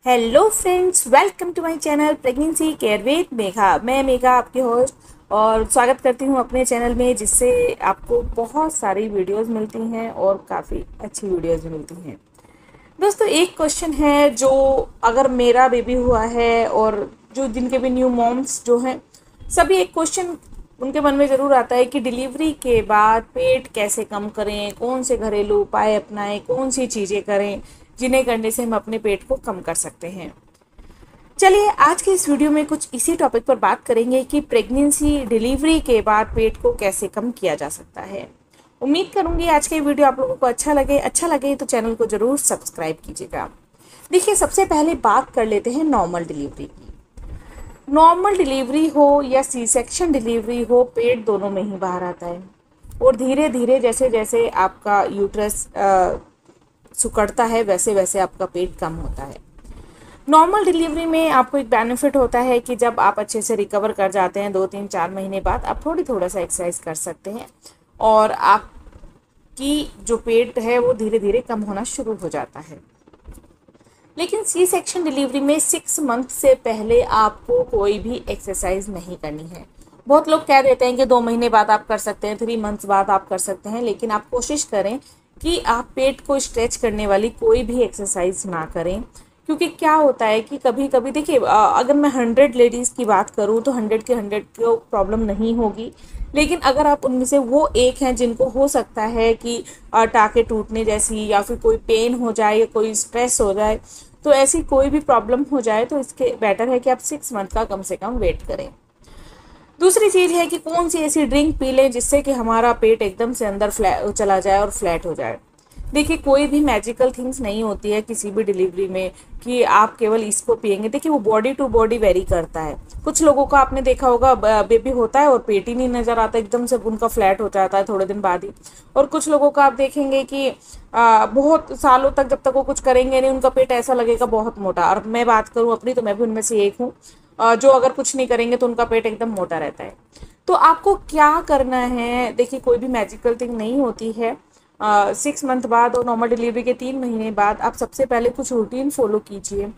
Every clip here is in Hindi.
Hello friends, welcome to my channel pregnancy care with Megha. मैं मेघा आपकी होस्ट और स्वागत करती हूँ अपने चैनल में, जिससे आपको बहुत सारी वीडियोस मिलती हैं और काफ़ी अच्छी वीडियोस भी मिलती हैं। दोस्तों, एक क्वेश्चन है जो अगर मेरा बेबी हुआ है और जो जिनके भी न्यू मॉम्स जो हैं, सभी एक क्वेश्चन उनके मन में ज़रूर आता है कि डिलीवरी के बाद पेट कैसे कम करें, कौन से घरेलू उपाय अपनाएं, कौन सी चीज़ें करें जिन्हें करने से हम अपने पेट को कम कर सकते हैं। चलिए, आज के इस वीडियो में कुछ इसी टॉपिक पर बात करेंगे कि प्रेगनेंसी डिलीवरी के बाद पेट को कैसे कम किया जा सकता है। उम्मीद करूंगी आज के वीडियो आप लोगों को अच्छा लगे तो चैनल को ज़रूर सब्सक्राइब कीजिएगा। देखिए, सबसे पहले बात कर लेते हैं नॉर्मल डिलीवरी की। नॉर्मल डिलीवरी हो या सी सेक्शन डिलीवरी हो, पेट दोनों में ही बाहर आता है और धीरे धीरे जैसे जैसे आपका यूट्रस सिकुड़ता है वैसे वैसे आपका पेट कम होता है। नॉर्मल डिलीवरी में आपको एक बेनिफिट होता है कि जब आप अच्छे से रिकवर कर जाते हैं 2-3-4 महीने बाद, आप थोड़ा सा एक्सरसाइज कर सकते हैं और आपकी जो पेट है वो धीरे धीरे कम होना शुरू हो जाता है। लेकिन सी सेक्शन डिलीवरी में 6 मंथ से पहले आपको कोई भी एक्सरसाइज नहीं करनी है। बहुत लोग कह देते हैं कि 2 महीने बाद आप कर सकते हैं, 3 मंथ्स बाद आप कर सकते हैं, लेकिन आप कोशिश करें कि आप पेट को स्ट्रेच करने वाली कोई भी एक्सरसाइज ना करें। क्योंकि क्या होता है कि कभी कभी देखिए, अगर मैं 100 लेडीज़ की बात करूँ तो 100 के 100 को प्रॉब्लम नहीं होगी, लेकिन अगर आप उनमें से वो एक हैं जिनको हो सकता है कि टाँके टूटने जैसी या फिर कोई पेन हो जाए या कोई स्ट्रेस हो जाए, तो ऐसी कोई भी प्रॉब्लम हो जाए तो इसके बेटर है कि आप 6 मंथ का कम से कम वेट करें। दूसरी चीज़ है कि कौन सी ऐसी ड्रिंक पी लें जिससे कि हमारा पेट एकदम से अंदर चला जाए और फ्लैट हो जाए। देखिए, कोई भी मैजिकल थिंग्स नहीं होती है किसी भी डिलीवरी में कि आप केवल इसको पिएंगे। देखिए, वो बॉडी टू बॉडी वेरी करता है। कुछ लोगों का आपने देखा होगा, बेबी होता है और पेट ही नहीं नज़र आता, एकदम से उनका फ्लैट हो जाता है थोड़े दिन बाद ही। और कुछ लोगों का आप देखेंगे कि बहुत सालों तक जब तक वो कुछ करेंगे नहीं, उनका पेट ऐसा लगेगा बहुत मोटा। और मैं बात करूँ अपनी, तो मैं भी उनमें से एक हूँ जो अगर कुछ नहीं करेंगे तो उनका पेट एकदम मोटा रहता है। तो आपको क्या करना है, देखिए कोई भी मैजिकल थिंग नहीं होती है। 6 मंथ बाद और नॉर्मल डिलीवरी के 3 महीने बाद आप सबसे पहले कुछ रूटीन फॉलो कीजिए।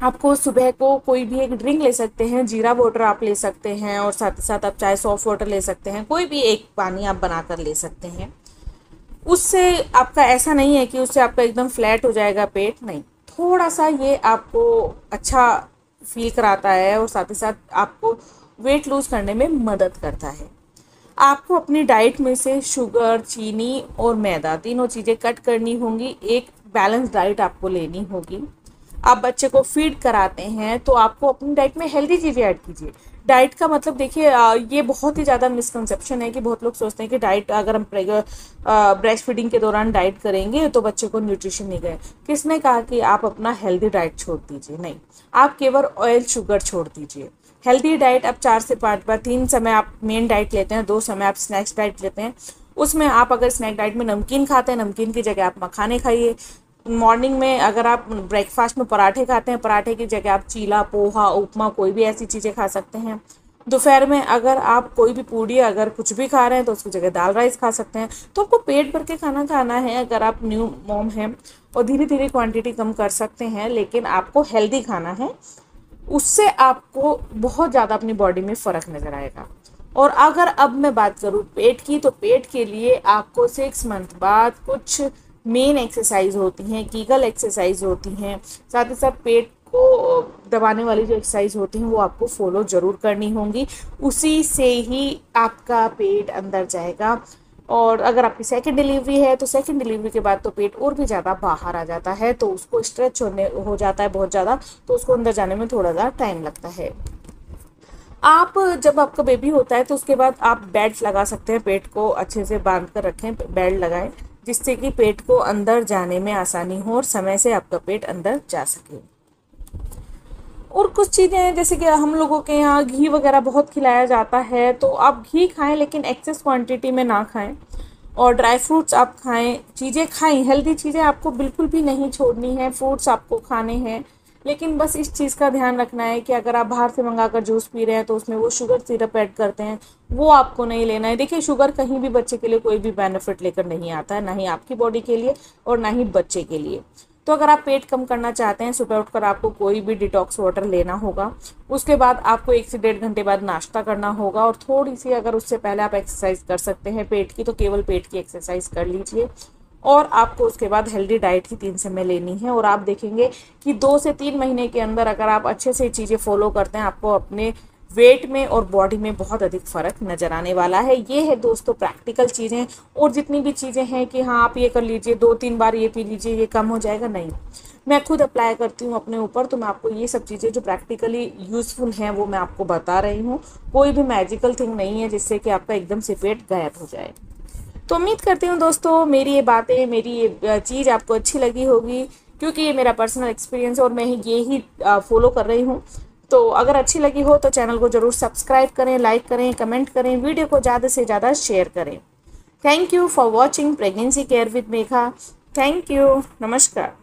आपको सुबह को कोई भी एक ड्रिंक ले सकते हैं, जीरा वाटर आप ले सकते हैं और साथ ही साथ आप चाहे सॉफ्ट वाटर ले सकते हैं, कोई भी एक पानी आप बनाकर ले सकते हैं। उससे आपका ऐसा नहीं है कि उससे आपका एकदम फ्लैट हो जाएगा पेट, नहीं, थोड़ा सा ये आपको अच्छा फील कराता है और साथ ही साथ आपको वेट लूज करने में मदद करता है। आपको अपनी डाइट में से शुगर, चीनी और मैदा तीनों चीज़ें कट करनी होंगी। एक बैलेंस डाइट आपको लेनी होगी। आप बच्चे को फीड कराते हैं तो आपको अपनी डाइट में हेल्दी चीज़ें ऐड कीजिए। डाइट का मतलब देखिए, ये बहुत ही ज़्यादा मिसकंसेप्शन है कि बहुत लोग सोचते हैं कि डाइट अगर हम ब्रेस्ट फीडिंग के दौरान डाइट करेंगे तो बच्चे को न्यूट्रिशन नहीं गए। किसने कहा कि आप अपना हेल्दी डाइट छोड़ दीजिए? नहीं, आप केवल ऑयल शुगर छोड़ दीजिए। हेल्दी डाइट आप 4 से 5 बार, 3 समय आप मेन डाइट लेते हैं, 2 समय आप स्नैक्स डाइट लेते हैं। उसमें आप अगर स्नैक डाइट में नमकीन खाते हैं, नमकीन की जगह आप मखाने खाइए। मॉर्निंग में अगर आप ब्रेकफास्ट में पराठे खाते हैं, पराठे की जगह आप चीला, पोहा, उपमा, कोई भी ऐसी चीज़ें खा सकते हैं। दोपहर में अगर आप कोई भी पूड़ी अगर कुछ भी खा रहे हैं तो उसकी जगह दाल राइस खा सकते हैं। तो आपको पेट भर के खाना खाना है अगर आप न्यू मॉम हैं, और धीरे धीरे क्वांटिटी कम कर सकते हैं, लेकिन आपको हेल्दी खाना है। उससे आपको बहुत ज़्यादा अपनी बॉडी में फ़र्क नज़र आएगा। और अगर अब मैं बात करूँ पेट की, तो पेट के लिए आपको 6 मंथ बाद कुछ मेन एक्सरसाइज होती हैं, कीगल एक्सरसाइज होती हैं, साथ ही साथ पेट को दबाने वाली जो एक्सरसाइज होती हैं वो आपको फॉलो ज़रूर करनी होंगी। उसी से ही आपका पेट अंदर जाएगा। और अगर आपकी सेकंड डिलीवरी है तो सेकंड डिलीवरी के बाद तो पेट और भी ज़्यादा बाहर आ जाता है, तो उसको स्ट्रेच हो जाता है बहुत ज़्यादा, तो उसको अंदर जाने में थोड़ा सा टाइम लगता है। आप जब आपका बेबी होता है तो उसके बाद आप बेल्ट लगा सकते हैं, पेट को अच्छे से बांध कर रखें, बेल्ट लगाएं, जिससे कि पेट को अंदर जाने में आसानी हो और समय से आपका पेट अंदर जा सके। और कुछ चीज़ें हैं जैसे कि हम लोगों के यहाँ घी वगैरह बहुत खिलाया जाता है, तो आप घी खाएं लेकिन एक्सेस क्वांटिटी में ना खाएं। और ड्राई फ्रूट्स आप खाएं, चीज़ें खाएं, हेल्दी चीज़ें आपको बिल्कुल भी नहीं छोड़नी है, फ्रूट्स आपको खाने हैं। लेकिन बस इस चीज़ का ध्यान रखना है कि अगर आप बाहर से मंगा कर जूस पी रहे हैं तो उसमें वो शुगर सिरप ऐड करते हैं, वो आपको नहीं लेना है। देखिए, शुगर कहीं भी बच्चे के लिए कोई भी बेनिफिट लेकर नहीं आता है, ना ही आपकी बॉडी के लिए और ना ही बच्चे के लिए। तो अगर आप पेट कम करना चाहते हैं, सुबह उठकर आपको कोई भी डिटॉक्स वाटर लेना होगा। उसके बाद आपको 1 से 1.5 घंटे बाद नाश्ता करना होगा, और थोड़ी सी अगर उससे पहले आप एक्सरसाइज कर सकते हैं पेट की, तो केवल पेट की एक्सरसाइज कर लीजिए। और आपको उसके बाद हेल्दी डाइट ही 3 समय लेनी है, और आप देखेंगे कि 2 से 3 महीने के अंदर अगर आप अच्छे से चीज़ें फॉलो करते हैं, आपको अपने वेट में और बॉडी में बहुत अधिक फ़र्क नज़र आने वाला है। ये है दोस्तों प्रैक्टिकल चीज़ें। और जितनी भी चीज़ें हैं कि हाँ आप ये कर लीजिए, 2-3 बार ये पी लीजिए, ये कम हो जाएगा, नहीं। मैं खुद अप्लाई करती हूँ अपने ऊपर, तो मैं आपको ये सब चीज़ें जो प्रैक्टिकली यूज़फुल हैं वो मैं आपको बता रही हूँ। कोई भी मैजिकल थिंग नहीं है जिससे कि आपका एकदम से पेट गायब हो जाए। तो उम्मीद करती हूँ दोस्तों मेरी ये बातें, मेरी ये चीज़ आपको अच्छी लगी होगी, क्योंकि ये मेरा पर्सनल एक्सपीरियंस है और मैं ये ही फॉलो कर रही हूँ। तो अगर अच्छी लगी हो तो चैनल को ज़रूर सब्सक्राइब करें, लाइक करें, कमेंट करें, वीडियो को ज़्यादा से ज़्यादा शेयर करें। Thank you for watching pregnancy care with Megha. Thank you. नमस्कार।